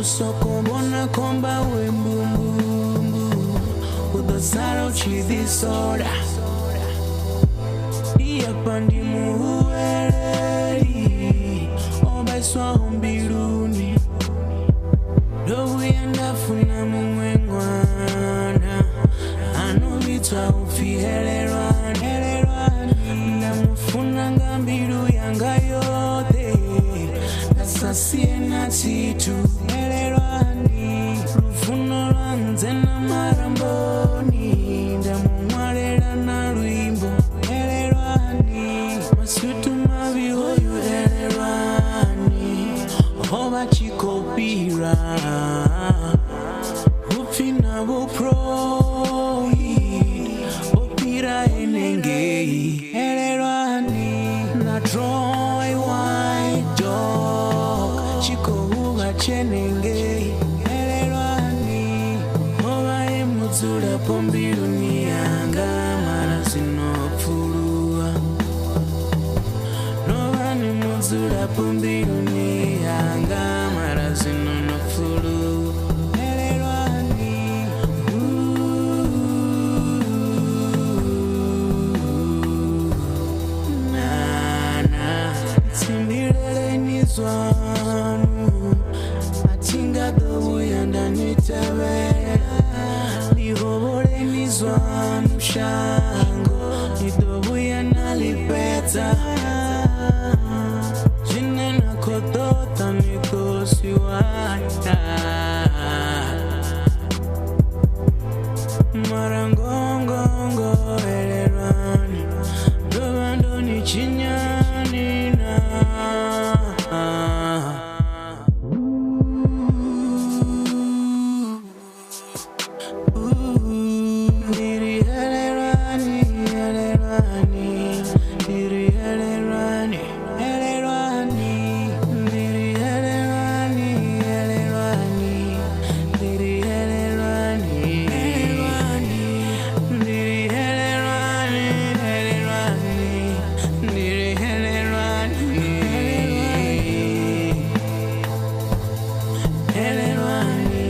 Soko mona komba we mbumbu udosaro chidisoda iya pandi muhueri obaiswa umbiruni Dhohoyanda funa mumwengwana anobitwa ufi Elelwani ndamufuna ngambiru yanga yote nasasie na chitu Elelwani rufuno lwanze na maramboni ndamumwalela na lwimbo Elelwani masutu mabi hoyu Elelwani oba chikopira upina buprohi opira enengei Elelwani na Troy white dog chikohuga chenengei Elelwani oba emuzula pombiruni yanga marasinopfulua noba nimuzula pombiruni yanga marasinopfulua Elelwani nana timbirele nizwanu atinga dhohoyanda nitabela lihobole nizwanu shango nidhohoyanda lipeta jine nakodota nikosiwata marangongongo Elelwani dobando ni chinyanina Diri Elelwani, Elelwani, Diri Elelwani, Elelwani, Diri Elelwani, Elelwani, Diri Elelwani, Elelwani, Diri Elelwani, Elelwani, Diri Elelwani, Elelwani. Elelwani